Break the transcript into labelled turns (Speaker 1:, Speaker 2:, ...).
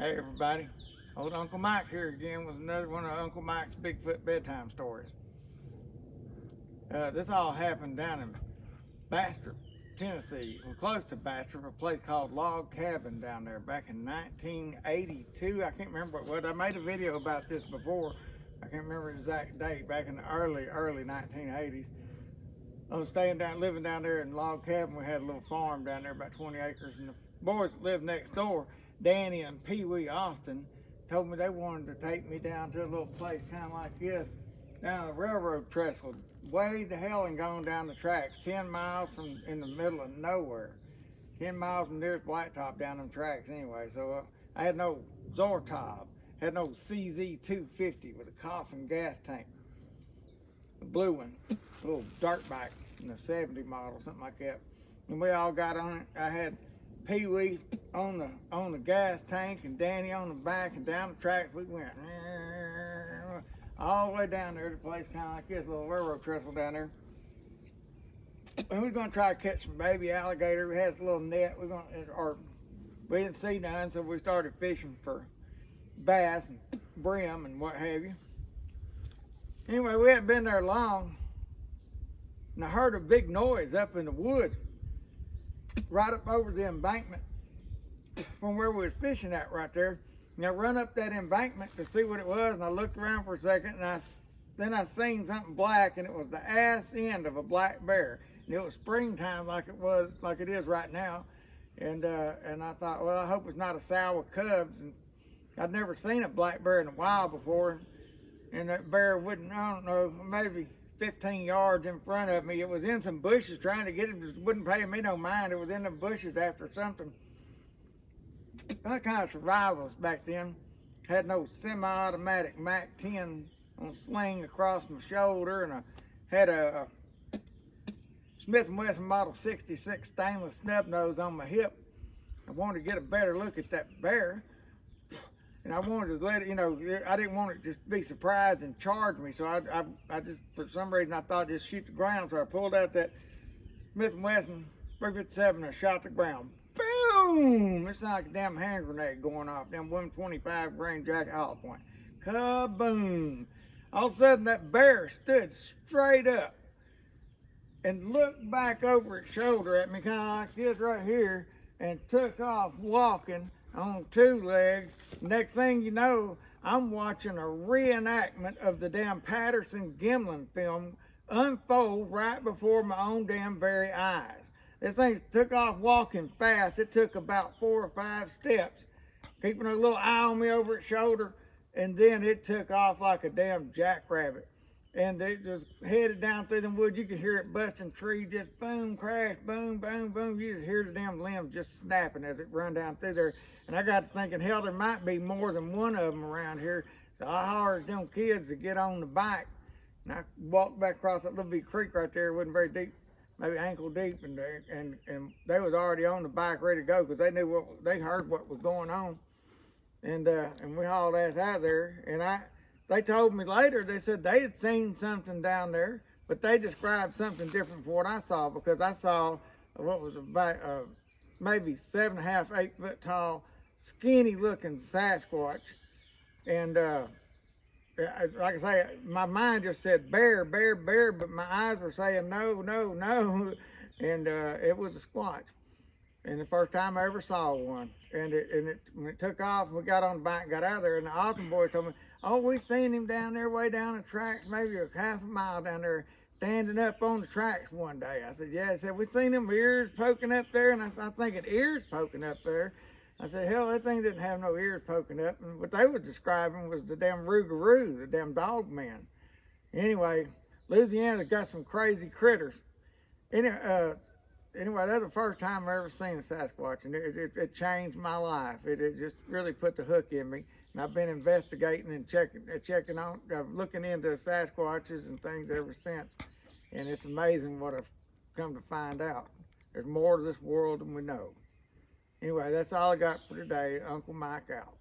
Speaker 1: Hey everybody, old Uncle Mike here again with another one of Uncle Mike's Bigfoot bedtime stories. This all happened down in Bastrop, Tennessee. Well, close to Bastrop, a place called Log Cabin down there back in 1982. I can't remember what it was. I made a video about this before. I can't remember the exact date, back in the early 1980s. I was living down there in Log Cabin. We had a little farm down there, about 20 acres, and the boys that lived next door, Danny and Pee Wee Austin, told me they wanted to take me down to a little place kind of like this, down a railroad trestle, way to hell and gone down the tracks, 10 miles from in the middle of nowhere. 10 miles from nearest blacktop down them tracks anyway. So I had no Zortob, had no CZ250 with a coffin gas tank, a blue one, a little dirt bike, in a 70 model, something like that. And we all got on it. I had Pee Wee on the gas tank and Danny on the back, and down the track we went all the way down there to a place kind of like this, little railroad trestle down there. And we were going to try to catch some baby alligator. We had this little net. We didn't see none, so we started fishing for bass and brim and what have you. Anyway, we hadn't been there long, and I heard a big noise up in the woods, right up over the embankment from where we was fishing at right there. And I run up that embankment to see what it was, and I looked around for a second, and then I seen something black, and it was the ass end of a black bear. And it was springtime like it is right now. And I thought, well, I hope it's not a sow with cubs. And I'd never seen a black bear in a while before. And that bear wouldn't, I don't know, maybe 15 yards in front of me. It was in some bushes trying to get it, just wouldn't pay me no mind. It was in the bushes after something. I kind of survivalist back then. Had no semi-automatic Mac 10 on sling across my shoulder, and I had a Smith & Wesson Model 66 stainless snub nose on my hip. I wanted to get a better look at that bear. And I wanted to let it, I didn't want it to just be surprised and charge me. So I just, for some reason, I thought I'd just shoot the ground. So I pulled out that Smith & Wesson 357 and shot the ground. Boom! It's like a damn hand grenade going off. Damn 125 grain jacket hollow point. Kaboom! All of a sudden, that bear stood straight up and looked back over its shoulder at me, kind of like this right here, and took off walking on two legs. Next thing you know, I'm watching a reenactment of the damn Patterson-Gimlin film unfold right before my own damn very eyes. This thing took off walking fast. It took about 4 or 5 steps, keeping a little eye on me over its shoulder, and then it took off like a damn jackrabbit. And it just headed down through the woods. You could hear it busting trees, just boom, crash, boom, boom, boom. You just hear the damn limbs just snapping as it run down through there. And I got to thinking, hell, there might be more than one of them around here. So I hollered at them kids to get on the bike. And I walked back across that little bit creek right there. It wasn't very deep, maybe ankle deep. And they was already on the bike ready to go because they knew they heard what was going on. And we hauled ass out of there. And they told me later, they said they had seen something down there, but they described something different from what I saw, because I saw what was about maybe 7.5, 8 foot tall, skinny looking Sasquatch. And like I say, my mind just said bear, bear, bear, but my eyes were saying no, no, no. And it was a squatch. And the first time I ever saw one. And when it took off, we got on the bike and got out of there, and the Austin boy told me, oh, we seen him down there, way down the tracks, maybe a half a mile down there, standing up on the tracks one day. I said, yeah. He said, we seen them ears poking up there. And I said, I'm thinking ears poking up there. I said, hell, that thing didn't have no ears poking up. And what they were describing was the damn rougarou, the damn dog man. Anyway, Louisiana's got some crazy critters. Anyway, that's the first time I ever seen a Sasquatch, and it changed my life. It just really put the hook in me. And I've been investigating and checking on, looking into Sasquatches and things ever since. And it's amazing what I've come to find out. There's more to this world than we know. Anyway, that's all I got for today. Uncle Mike out.